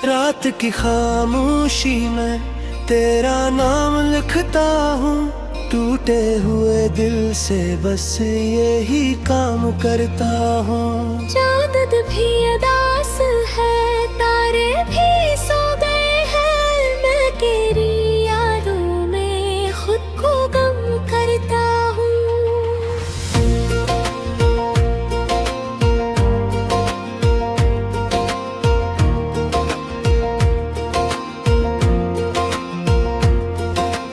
रात की खामोशी में तेरा नाम लिखता हूँ, टूटे हुए दिल से बस यही काम करता हूँ। चाँद भी उदास है, तारे भी सो गए हैं, मैं तेरी यादों में खुद को गम करता हूँ।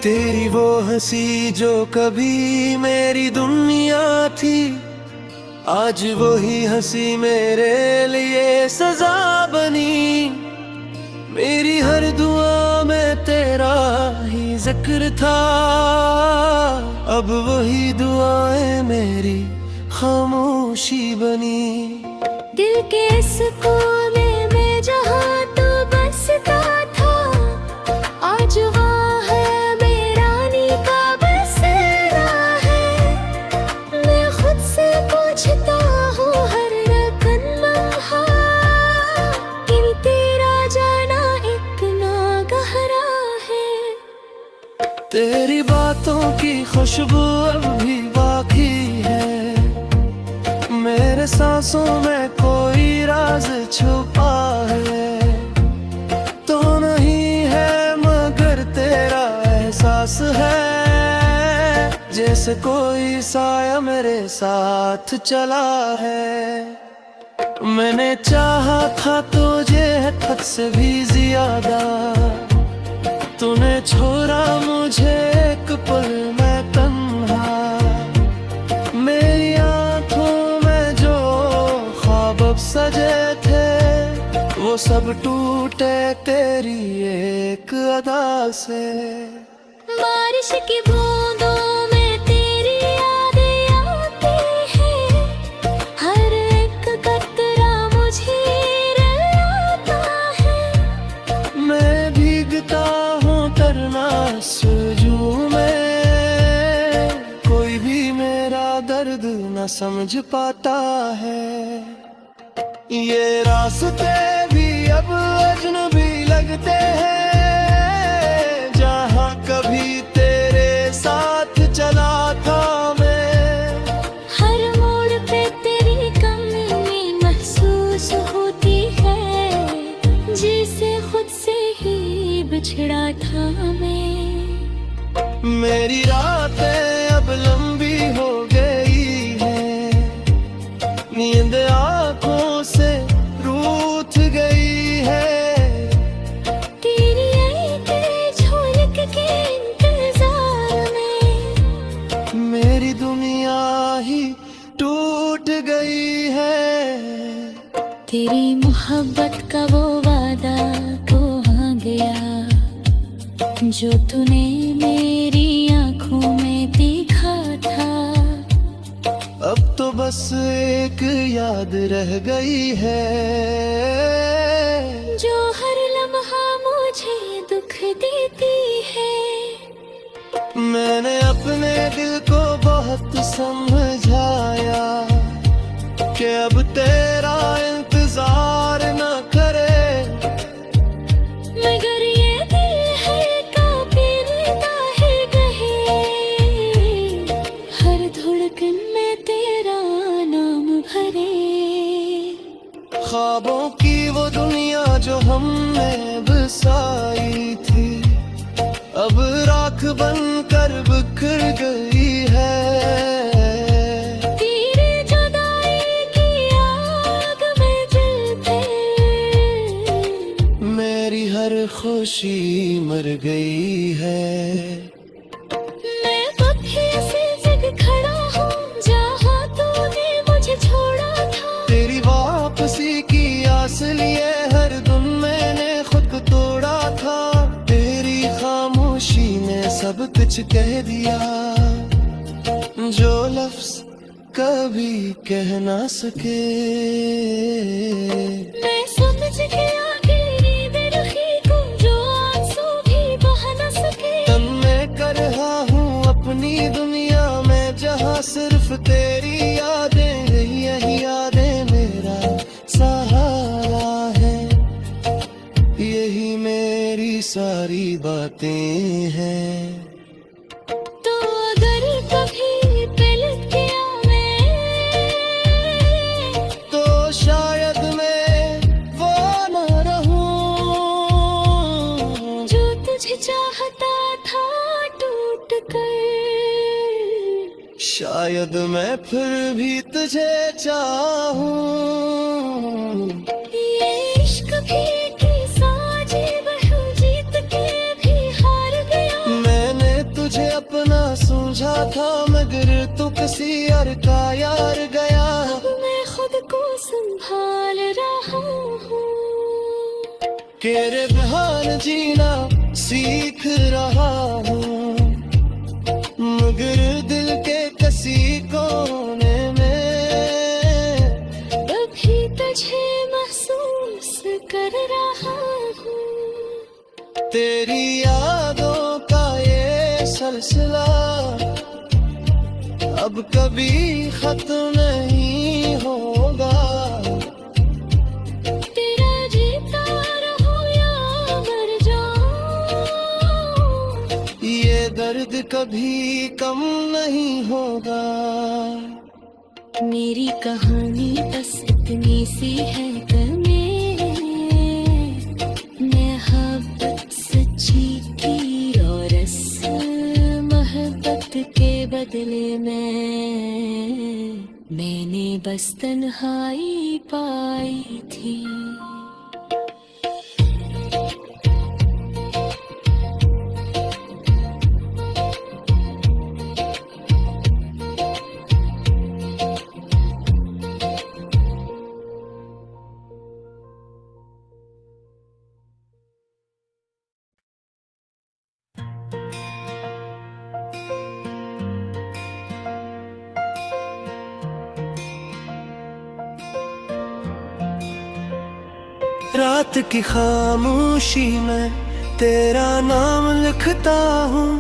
तेरी वो हंसी जो कभी मेरी दुनिया थी, आज वही हंसी मेरे लिए सजा बनी। मेरी हर दुआ में तेरा ही जिक्र था, अब वही दुआएं मेरी खामोशी बनी। दिल के इस कोने में जहाँ तू बसता था, आज वहाँ है मेरा नी का बसेरा है। मैं खुद से पूछता हूँ हर रकन लम्हा, कि तेरा जाना इतना गहरा है। तेरी बातों की खुशबू अब भी बाकी है, मेरे सांसों में कोई राज छुपा है। तो नहीं है मगर तेरा एहसास है, जैसे कोई साया मेरे साथ चला है। मैंने चाहा था तुझे हद से भी ज्यादा, तूने छोड़ा मुझे एक पल में तन्हा। मेरी आंखों में जो ख्वाब अब सजे थे, वो सब टूटे तेरी एक अदा से। बारिश की बूंदों में तेरी यादें आती हैं, हर एक कतरा मुझे रुलाता है। मैं भीगता हूँ तरना सुजू में, कोई भी मेरा दर्द न समझ पाता है। ये रास्ते भी अब अजनबी लगते हैं, जहाँ कभी तेरे साथ चला था मैं। हर मोड़ पे तेरी कमी महसूस होती है, जिसे खुद से ही बिछड़ा था मैं। मेरी रातें अब लंबी हो गई है, नींद आंखों से रूठ गई है। तेरी आई तेरी झलक के इंतजार में मेरी दुनिया ही टूट गई है। तेरी मोहब्बत का वो वादा कहाँ गया, जो तूने मेरी आंखों में देखा था। अब तो बस एक याद रह गई है, जो हर लम्हा मुझे दुख देती है। मैंने अपने दिल को बहुत समझाया कि अब तेरा इंतजार न करे, मगर ये दिल है कांपता है कहे, हर धड़कन में तेरा नाम भरे। ख्वाबों की वो दुनिया जो हमने बसाई थी, अब राख बनकर बिखर गई है। तेरे जुदाई की आग में जलते मेरी हर खुशी मर गई है। मैं कब भी ऐसी जगह खड़ा हूँ जहाँ तूने मुझे छोड़ा था। तेरी वापसी की आस लिए हर दिन मैंने खुद को तोड़ा था। तेरी खामोशी ने सब कुछ कह दिया, जो लफ्ज कभी कह ना सके। मैं समझ गया तेरी बेरुखी को, जो आंसू भी बहा न सके। तन में कर रहा हूँ अपनी दुनिया में, जहाँ सिर्फ तेरी यादें रही, यही यादें मेरा सहारा है। सारी बातें हैं। तो अगर कभी पलट गया मैं, तो शायद मैं वो न रहूं जो तुझे चाहता था टूट कर। शायद मैं फिर भी तुझे चाहूं। ये इश्क भी की साजिश है, जीत के भी हार गया। मैंने तुझे अपना समझा था, मगर तू किसी और का यार गया। अब मैं खुद को संभाल रहा हूँ, तेरे बहार जीना सीख रहा हूँ, मगर दिल के किसी कोने में अभी तुझे महसूस कर रहा हूँ। तेरी यादों का ये सिलसिला अब कभी खत्म नहीं होगा। तेरा जीता रहो या मर जाऊं, ये दर्द कभी कम नहीं होगा। मेरी कहानी बस इतनी सी है तुम्हें, मोहब्बत सच्ची की और इस मोहब्बत के बदले में मैंने बस तन्हाई पाई थी। रात की खामोशी में तेरा नाम लिखता हूँ,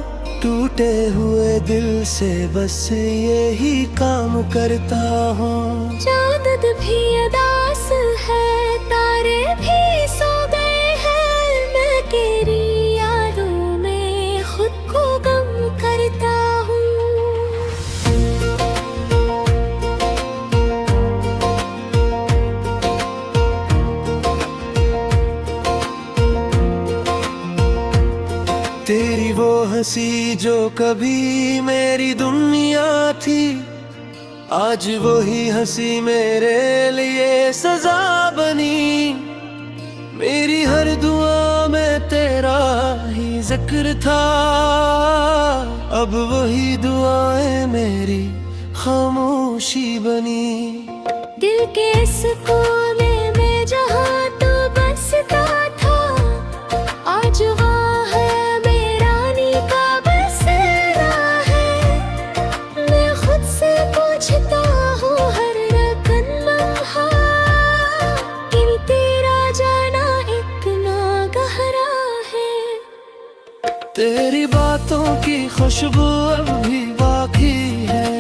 टूटे हुए दिल से बस यही काम करता हूँ। चाँद भी उदास है, तारे भी सो गए हैं, मैं तेरी यादों में खुद को गम करता हूँ। तेरी वो हंसी जो कभी मेरी दुनिया थी, आज वही हंसी मेरे लिए सजा बनी। मेरी हर दुआ में तेरा ही जिक्र था, अब वही दुआएं मेरी खामोशी बनी। दिल के इस कोने में जहाँ तू बसता था, आज वहाँ है बेरानी का बसेरा है। मैं खुद से पूछता हूँ हर रकन लम्हा, कि तेरा जाना इतना गहरा है। तेरी बातों की खुशबू अब भी बाकी है,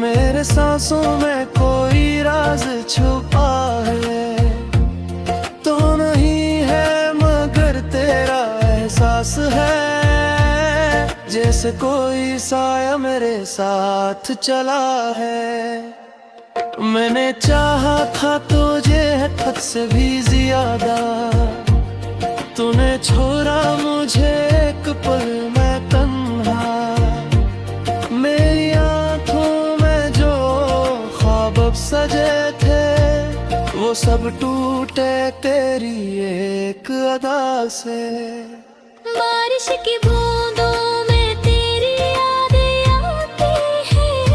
मेरे सांसों में कोई राज छुपा है। तो नहीं है मगर तेरा एहसास है, जैसे कोई साया मेरे साथ चला है। मैंने चाहा था तुझे हद से भी ज्यादा, तूने छोड़ा मुझे एक पल में तन्हा। मेरी आंखों में जो ख्वाब अब सजे थे, वो सब टूटे तेरी एक अदा से। बारिश की बूंदों में तेरी यादें आती हैं,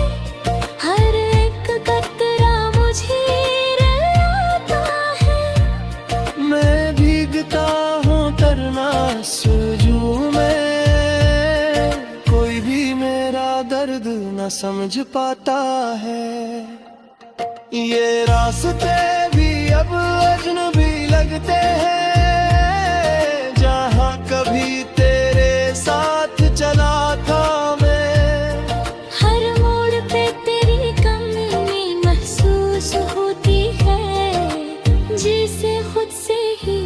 हर एक कतरा मुझे रुलाता है। मैं भीगता हूँ तरना सुजू में, कोई भी मेरा दर्द न समझ पाता है। ये रास्ते भी अब अजनबी लगते हैं, जहाँ कभी तेरे साथ चला था मैं। हर मोड़ पे तेरी कमी महसूस होती है, जिसे खुद से ही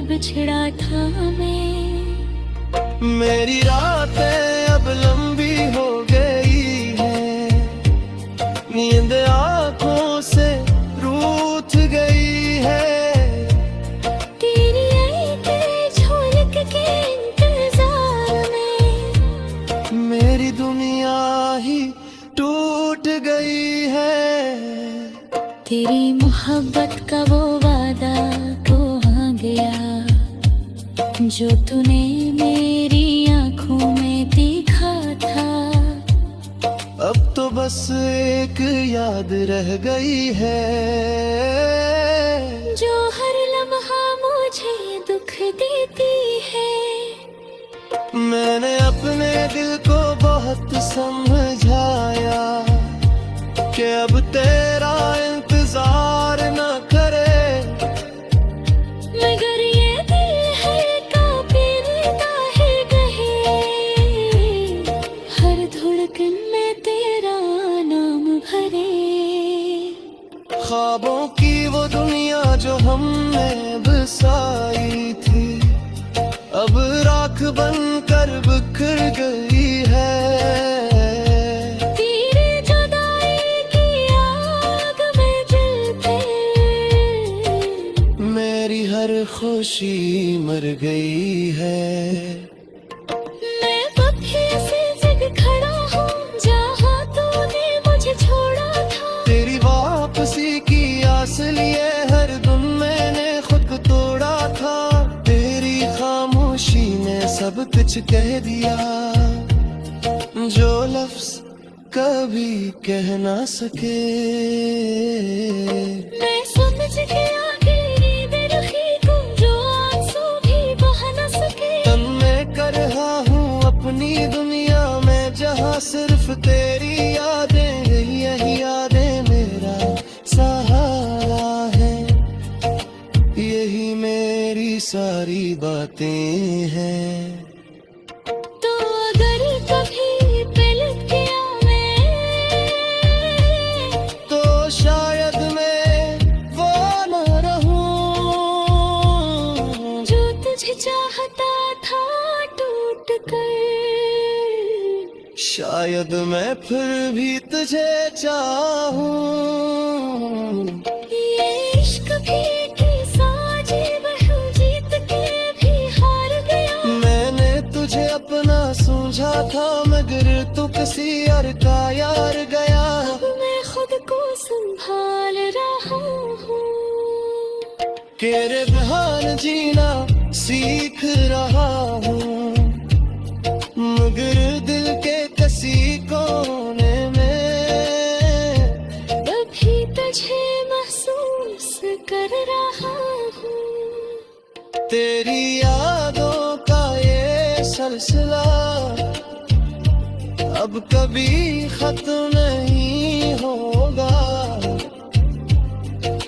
बिछड़ बिछड़ा था मैं। मेरी रातें अब लंबी हो गई है, नींद आंखों से रूठ गई है। तेरी आई के झोलक के इंतजार में मेरी दुनिया ही टूट गई है। तेरी मोहब्बत का वो वादा कहाँ गया जो तूने मेरी आंखों में देखा था। अब तो बस एक याद रह गई है, जो हर लम्हा मुझे दुख देती है। मैंने अपने दिल को बहुत समझाया कि अब तेरा इंतजार न करे, मगर ये दिल है कांपता है कहे, हर धड़कन में तेरा नाम भरे। ख्वाबों की वो दुनिया जो हमने बसाई थी, अब राख बनकर बिखर गई है। तेरी जुदाई की आग में जलते मेरी हर खुशी मर गई है। मैं पत्थर से जग खड़ा हूँ जहाँ तूने मुझे छोड़ा था। तेरी वापसी की आस लिए हर दिन मैंने खुद को तोड़ा था। तेरी खामोशी ने सब कुछ कह दिया, जो लफ्ज कभी कह ना सके। मैं समझ गया तेरी बेरुखी को, जो आंसू भी बहा न सके। तन में कर रहा हूँ अपनी दुनिया में, जहाँ सिर्फ तेरी यादें, यही यादें मेरा सहारा है। यही मेरी सारी बातें हैं। तो अगर कभी पलट गया मैं, तो शायद मैं वो न रहूं जो तुझे चाहता था टूट कर। शायद मैं फिर भी तुझे चाहूं। ये इश्क भी की साजी बहू जीत के भी हार गया। मैंने तुझे अपना समझा था, मगर तू किसी और का यार गया। अब मैं खुद को संभाल रहा हूँ, तेरे बहार जीना सीख रहा हूँ, मगर दिल के किसी कोने में अभी तुझे महसूस कर रहा हूँ। तेरी यादों का ये सिलसिला अब कभी खत्म नहीं होगा।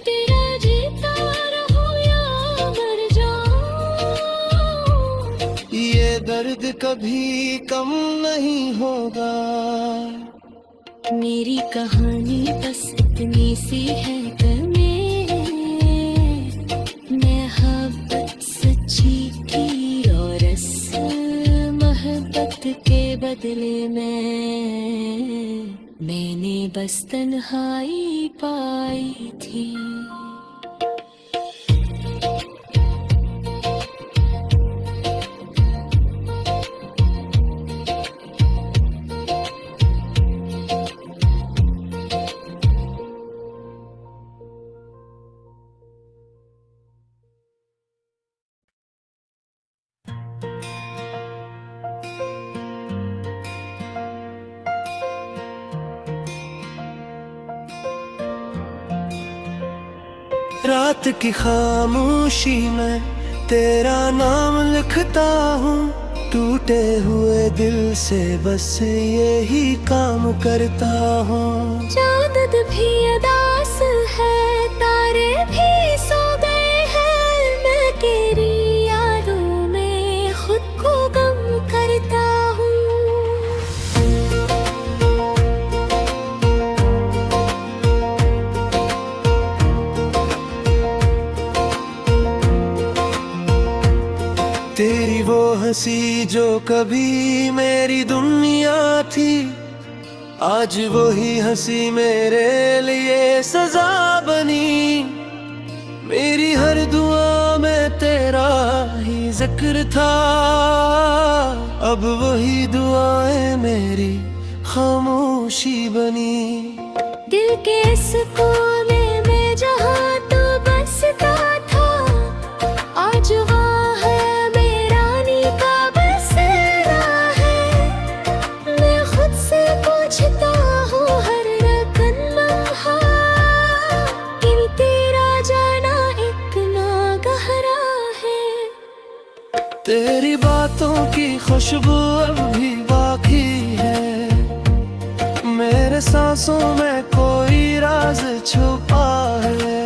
तेरा जीता रहूं या मर जाऊं, ये दर्द कभी कम नहीं होगा। मेरी कहानी बस इतनी सी है मोहब्बत सच्ची की, और असल मोहब्बत के बदले में मैंने बस तन्हाई पाई थी। रात की खामोशी में तेरा नाम लिखता हूँ, टूटे हुए दिल से बस यही काम करता हूँ। चांद भी उदास है, तारे भी सो गए हैं, मैं तेरी यादों में खुद को गम करता हूँ। हंसी जो कभी मेरी दुनिया थी, आज वही हंसी मेरे लिए सजा बनी। मेरी हर दुआ में तेरा ही जिक्र था, अब वही दुआएं मेरी खामोशी बनी। दिल के इस कोने में जहाँ तू बसता था, आज वहाँ है मेरानी का बसेरा है। मैं खुद से पूछता हूँ हर रकन लम्हा, कि तेरा जाना इतना गहरा है। तेरी बातों की खुशबू अब भी बाकी है, मेरे सांसों में कोई राज छुपा है।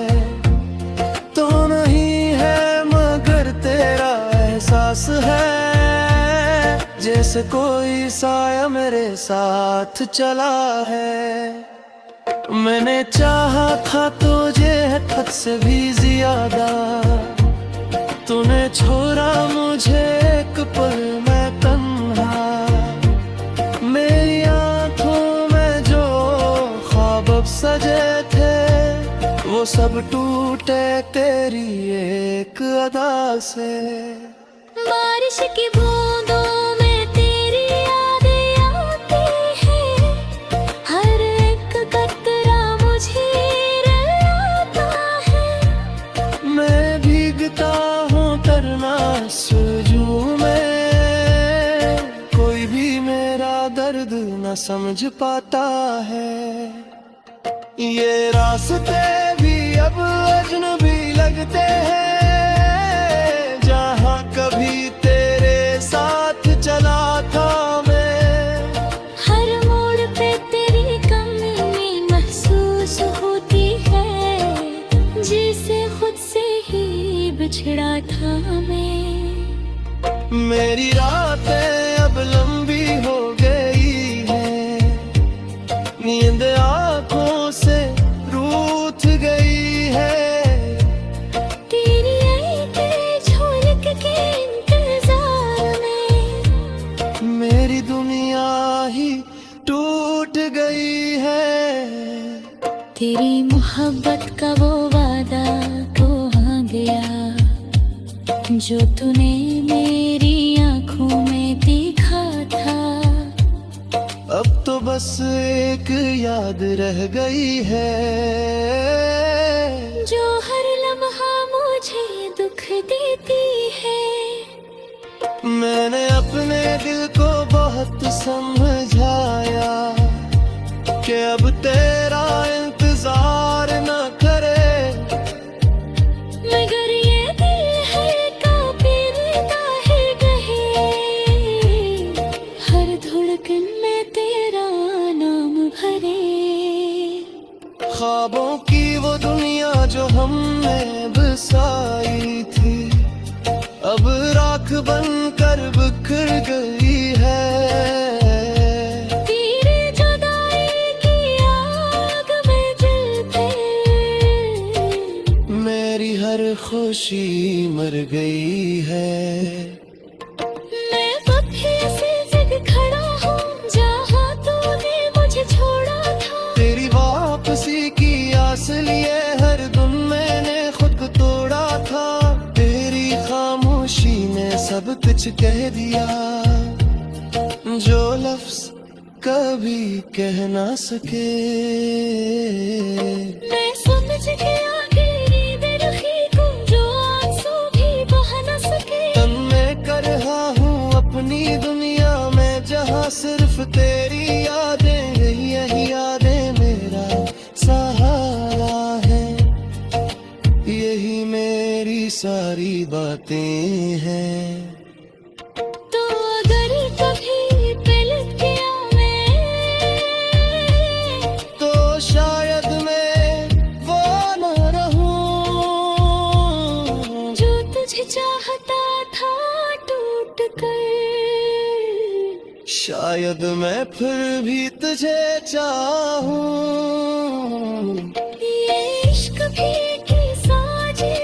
तो नहीं है मगर तेरा एहसास है, जैसे कोई साया मेरे साथ चला है। मैंने चाहा था तुझे हद से भी ज्यादा, तूने छोड़ा मुझे एक पल में तन्हा। मेरी आंखों में जो ख्वाब अब सजे थे, वो सब टूटे तेरी एक अदा से। बारिश की बूंदों में तेरी यादें आती हैं, हर एक कतरा मुझे रुलाता है। मैं भीगता हूँ तरना सुजू में, कोई भी मेरा दर्द न समझ पाता है। ये रास्ते भी अब अजनबी लगते हैं, जहाँ कभी तेरे साथ चला था मैं। हर मोड़ पे तेरी कमी महसूस होती है, जिसे खुद से ही बिछड़ा था मैं। मेरी रातें अब लंबी हो गई है, नींद आंखों से रूठ गई है। तेरी आई के झलक के इंतजार में मेरी दुनिया ही टूट गई है। तेरी मोहब्बत का वो वादा कहाँ गया, जो तूने मेरी आंखों में देखा था। अब तो बस एक याद रह गई है, जो हर लम्हा मुझे दुख देती है। मैंने अपने दिल को बहुत समझाया कि अब तेरा इंतजार न करे, मगर ये दिल है कांपता है कहे, हर धड़कन में तेरा नाम भरे। ख्वाबों की वो दुनिया जो हमने बसाई थी, अब राख बनकर बिखर गई है। तेरे जुदाई की आग में जलते मेरी हर खुशी मर गई है। मैं कभी ऐसी जगह खड़ा हूँ जहाँ तूने मुझे छोड़ा था। तेरी वापसी की आस लिए हर दिन मैंने खुद को तोड़ा था। तेरी खामोशी ने सब कुछ कह दिया, जो लफ्ज कभी कह ना सके। मैं समझ गया तेरी बेरुखी को, जो आंसू भी बहा न सके। तन में कर रहा हूँ अपनी दुनिया में, जहाँ सिर्फ तेरी यादें, यही यादें मेरा सहारा है। यही मेरी सारी बातें हैं। तो अगर कभी पलट गया मैं, तो शायद मैं वो न रहूं, जो तुझे चाहता था टूट कर। शायद मैं फिर भी तुझे चाहूं। ये इश्क भी की साजिश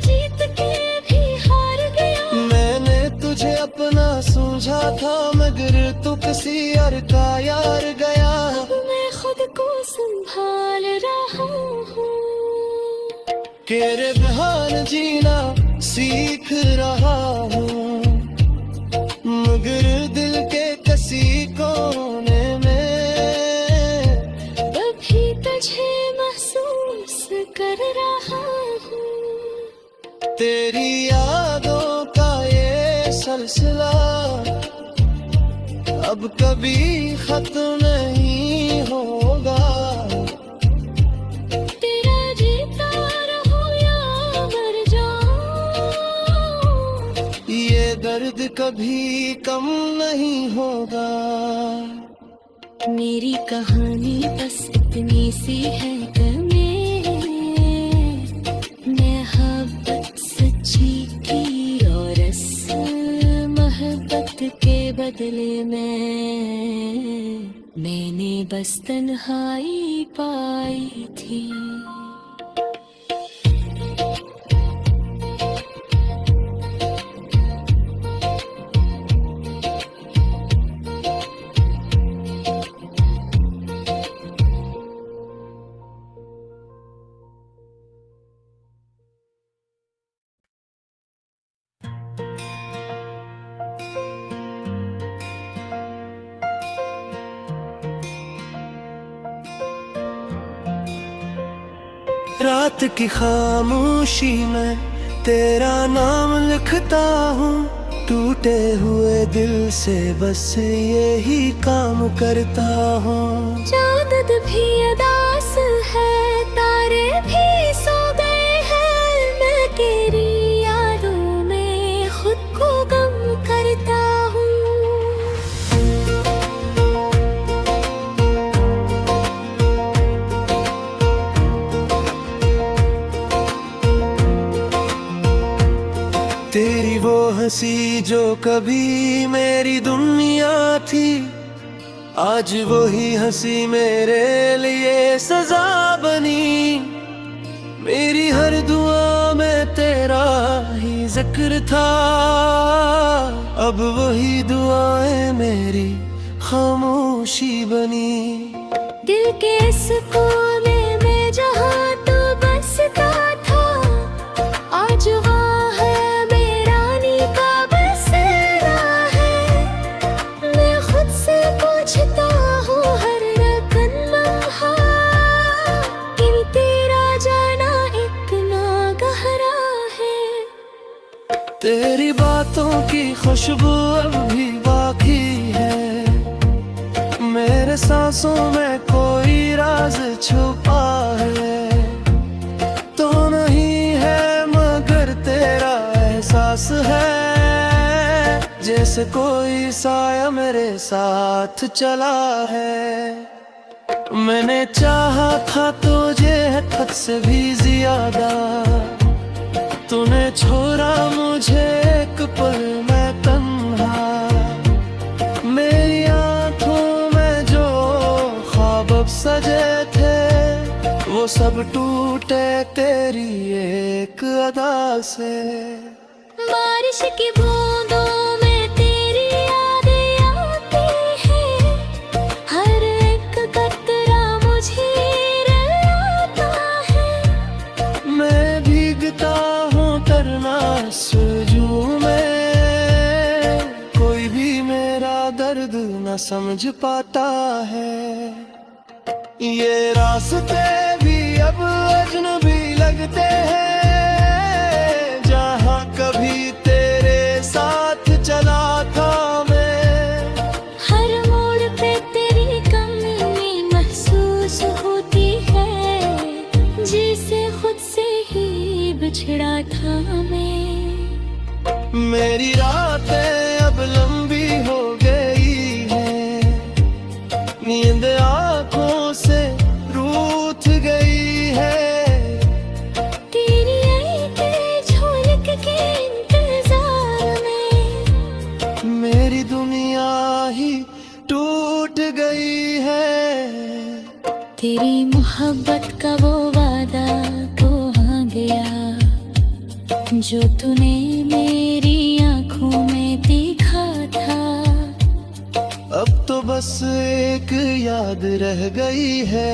जीत के भी हार गया। मैंने तुझे अपना सूझा था, मगर तू किसी और का यार गया। मैं खुद को संभाल रहा हूँ, तेरे बिहार जीना सीख रहा हूँ, मगर दिल के किसी कोने में अभी तुझे महसूस कर रहा हूँ। तेरी यादों का ये सिलसिला अब कभी खत्म नहीं होगा। तेरा जीता रहूं या मर जाऊं, ये दर्द कभी कम नहीं होगा। मेरी कहानी बस इतनी सी है कि मोहब्बत सच्ची की, और इस मोहब्बत के बदले में मैंने बस तन्हाई पाई थी। रात की खामोशी में तेरा नाम लिखता हूँ, टूटे हुए दिल से बस यही काम करता हूँ। चाँद भी उदास है, तारे भी सो गए हैं, मैं तेरी यादों में खुद को गम करता हूँ। तेरी वो हंसी जो कभी मेरी दुनिया थी, आज वही हंसी मेरे लिए सजा बनी। मेरी हर दुआ में तेरा ही जिक्र था, अब वही दुआएं मेरी खामोशी बनी। दिल के इस कोने में जहाँ तू बसता था, आज वहाँ है मेरानी का बसेरा है। मैं खुद से पूछता हूँ हर रकन लम्हा, कि तेरा जाना इतना गहरा है। तेरी बातों की खुशबू अब भी बाकी है, मेरे सांसों में कोई राज छुपा है। तो नहीं है मगर तेरा एहसास है, जैसे कोई साया मेरे साथ चला है। मैंने चाहा था तुझे हद से भी ज्यादा, तूने छोड़ा मुझे एक पल में तन्हा। मेरी आंखों में जो ख्वाब अब सजे थे, वो सब टूटे तेरी एक अदा से। बारिश की बूंदों में तेरी यादें आती हैं, हर एक कतरा मुझे रुलाता है। मैं भीगता हूँ तरना सुजू में, कोई भी मेरा दर्द न समझ पाता है। ये रास्ते भी अब अजनबी लगते हैं, जहाँ कभी तेरे साथ चला था मैं। हर मोड़ पे तेरी कमी महसूस होती है, जिसे खुद से ही बिछड़ा था मैं। मेरी रातें अब लंबी हो गई हैं, नींद आँखों से रूठ गई है। तेरी आई के झोलक के इंतजार में मेरी दुनिया ही टूट गई है। तेरी मोहब्बत का वो वादा कहाँ गया, जो तूने मेरी आंखों में देखा था। बस एक याद रह गई है,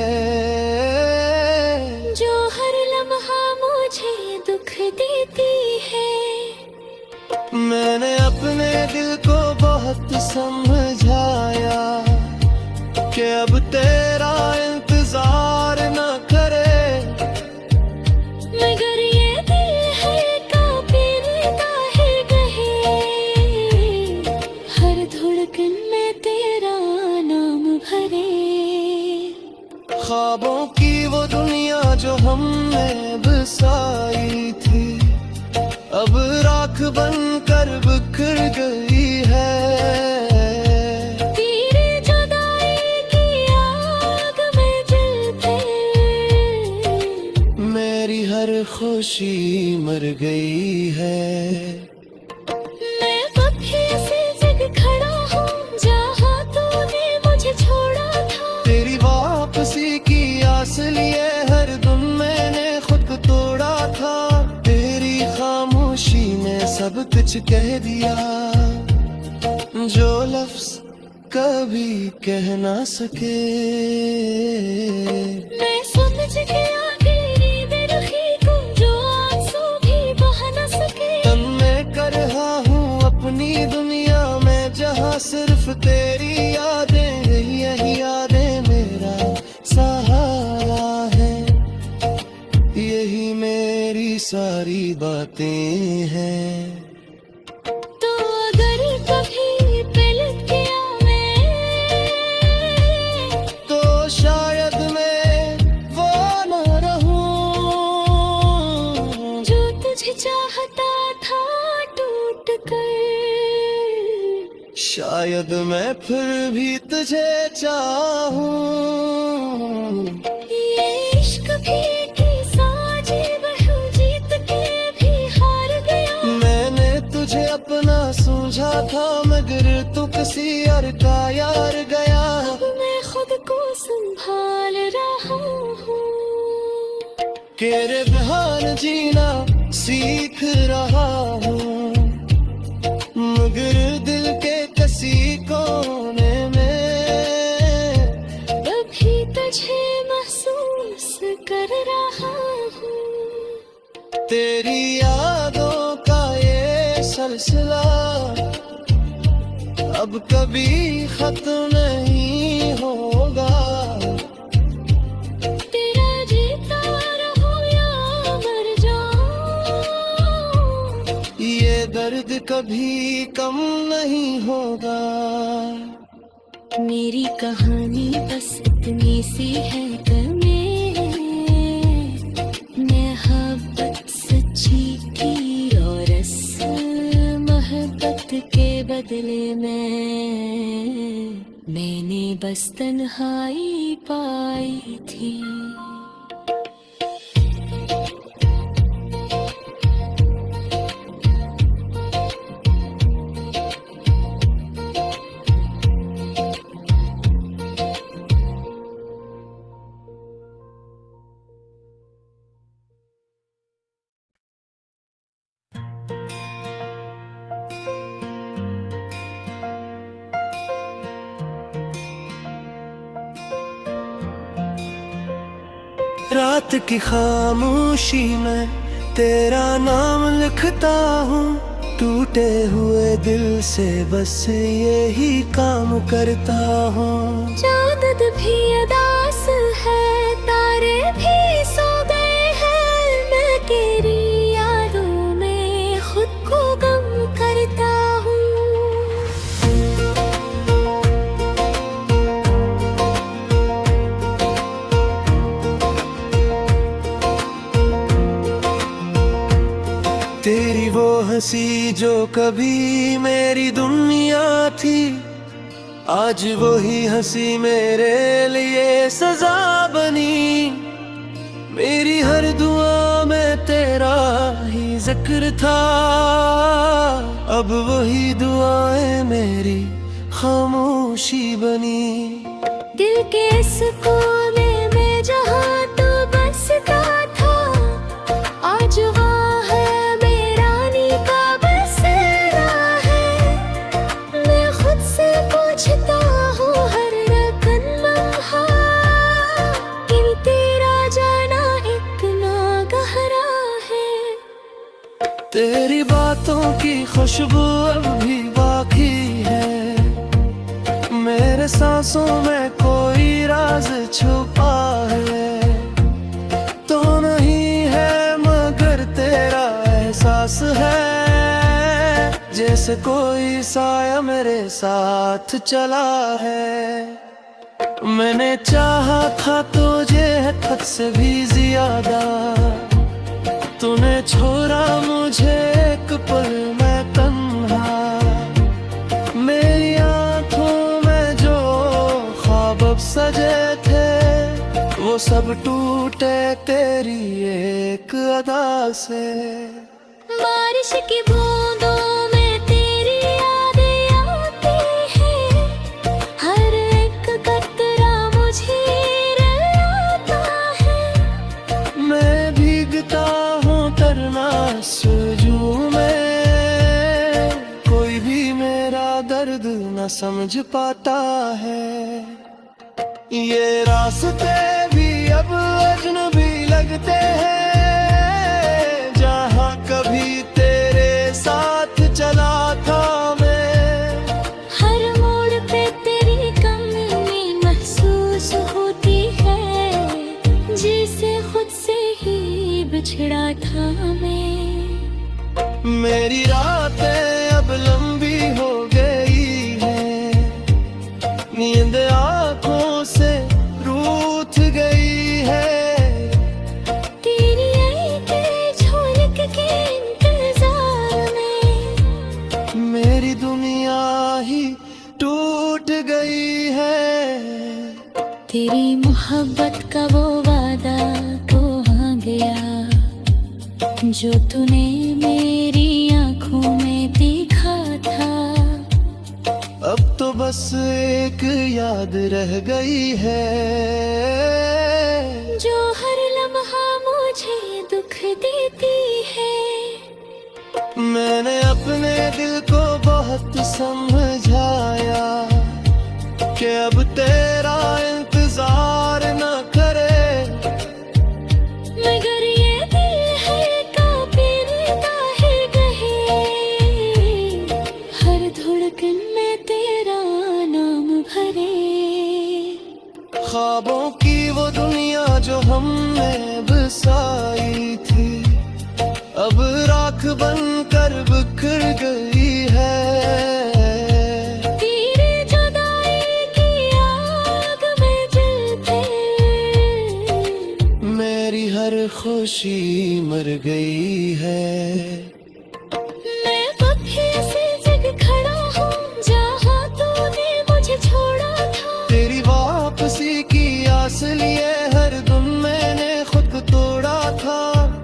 जो हर लम्हा मुझे दुख देती है। मैंने अपने दिल को बहुत समझाया कि अब तेरा इंतजार न करे, मगर ये दिल है कांपता है कहे, हर धड़कन में तेरा नाम भरे। ख्वाबों की वो दुनिया जो हमने बसाई थी, अब राख बनकर बिखर गई है। तेरे जुदाई की आग में जलते मेरी हर खुशी मर गई है। मैं पक्षी से जग खड़ा हूँ, जहाँ तूने मुझे छोड़ा था। तेरी वापसी की आस लिए हर दिन मैंने खुद को तोड़ा था। तेरी खामोशी ने सब कुछ कह दिया, जो लफ्ज कभी कह ना सके। मैं समझ गया तेरी बेरुखी को, जो आंसू भी बहा न सके। तब मैं कर रहा हूँ अपनी दुनिया में, जहाँ सिर्फ तेरी यादें, यही यादें मेरा सहारा है। यही मेरी सारी बातें हैं। तो अगर कभी पलट गया मैं, तो शायद मैं वो न रहूं, जो तुझे चाहता था टूट कर। शायद मैं फिर भी तुझे चाहूं। ये इश्क भी की साजी बहू जीत के भी हार गया। मैंने तुझे अपना समझा था, मगर तू किसी और का यार गया। अब मैं खुद को संभाल रहा हूँ, तेरे बिहार जीना सीख रहा हूँ, मगर दिल के किसी कोने में अभी तुझे महसूस कर रहा हूँ। तेरी यादों का ये सिलसिला अब कभी खत्म नहीं होगा। तेरा जीता रहूं या मर जाऊं, ये दर्द कभी कम नहीं होगा। मेरी कहानी बस इतनी सी है मोहब्बत सच्ची की, और इस मोहब्बत के बदले में मैंने बस तन्हाई पाई थी। रात की खामोशी में तेरा नाम लिखता हूँ, टूटे हुए दिल से बस यही काम करता हूँ। चाँद भी उदास है, तारे भी सो गए हैं, मैं तेरी यादों में खुद को गम करता हूँ। तेरी वो हंसी जो कभी मेरी दुनिया थी, आज वही हंसी मेरे लिए सजा बनी। मेरी हर दुआ में तेरा ही जिक्र था, अब वही दुआएं मेरी खामोशी बनी। दिल के इस कोने में जहाँ तू बसता था, आज वहाँ है मेरा नी का बसेरा है। मैं खुद से पूछता हूँ हर रातों की खुशबू अब भी बाकी है। मेरे सांसों में कोई राज छुपा है। तो नहीं है मगर तेरा एहसास है, जैसे कोई साया मेरे साथ चला है। मैंने चाहा था तुझे हद से भी ज्यादा, तूने छोड़ा मुझे एक पल में तन्हा। मेरी आंखों में जो ख्वाब अब सजे थे, वो सब टूटे तेरी एक अदा से। बारिश की बूंदों में तेरी यादें आती हैं, हर एक कतरा मुझे रुलाता है। मैं भीगता हूँ तरना सुजू में, कोई भी मेरा दर्द न समझ पाता है। ये रास्ते भी अब अजनबी लगते हैं, जहाँ कभी तेरे साथ चला था मैं। हर मोड़ पे तेरी कमी महसूस होती है, जिसे खुद से ही बिछड़ा था मैं। मेरी रातें अब लंबी हो गई है, नींद आंखों से रूठ गई है। तेरी आईके झलक के इंतजार में मेरी दुनिया ही टूट गई है। तेरी मोहब्बत का वो वादा कहाँ गया, जो तूने मेरी आंखों में देखा था। अब तो बस एक याद रह गई है, जो हर लम्हा मुझे दुख देती है। मैंने अपने दिल को बहुत समझाया कि अब तेरा इंतजार न करे, मगर ये दिल है कांपता है कहे, हर धड़कन में तेरा नाम भरे। ख्वाबों की वो दुनिया जो हमने बसाई थी, अब राख बनकर बिखर गई है। तेरी जुदाई की आग में जलते मेरी हर खुशी मर गई है। मैं कभी ऐसी जगह खड़ा हूँ जहाँ तूने मुझे छोड़ा था। तेरी वापसी की आस लिए हर दम मैंने खुद को तोड़ा था।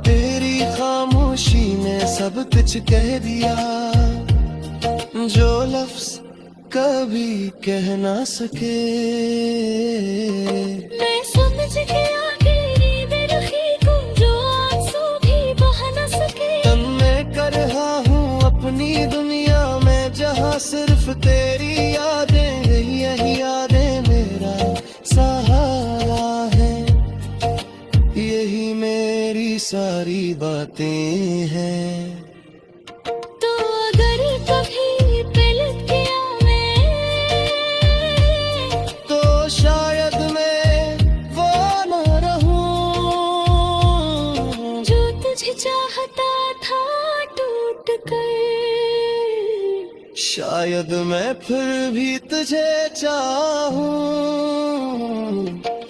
तेरी खामोशी ने सब कुछ कह दिया, जो लफ्ज कभी कह ना सके। मैं समझ गया तेरी बेरुखी को, जो आंसू भी बहा न सके। तब मैं कर रहा हूँ अपनी दुनिया में, जहाँ सिर्फ तेरी यादें, यही यादें मेरा सहारा है। यही मेरी सारी बातें हैं। तो अगर कभी पलट गया मैं, तो शायद मैं वो न रहूं, जो तुझे चाहता था टूट कर। शायद मैं फिर भी तुझे चाहूं।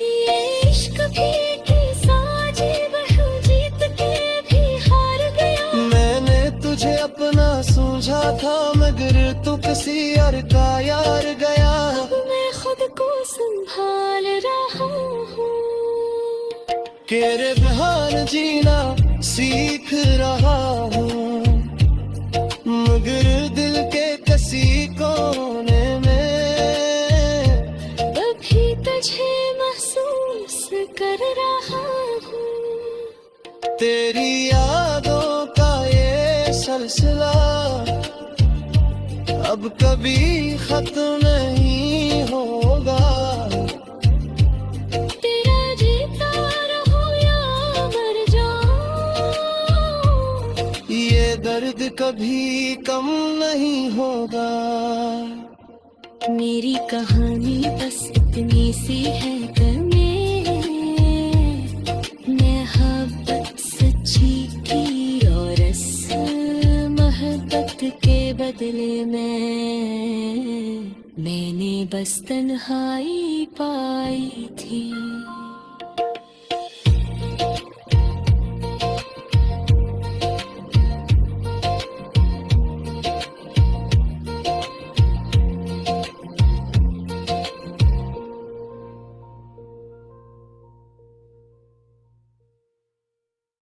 ये इश्क भी की साजिश है, जीत के भी हार गया। मैंने तुझे अपना समझा था, मगर तू किसी और का यार गया। अब मैं खुद को संभाल रहा हूँ, तेरे बिहार जीना सीख रहा हूँ, मगर दिल के किसी कोने में अभी तुझे महसूस कर रहा हूँ। तेरी यादों का ये सिलसिला अब कभी खत्म नहीं होगा। तेरा जीता रहूं या मर जाऊं, ये दर्द कभी कम नहीं होगा। मेरी कहानी बस इतनी सी है कमे, मोहब्बत सच्ची की और इस मोहब्बत के बदले में मैंने बस तन्हाई पाई थी।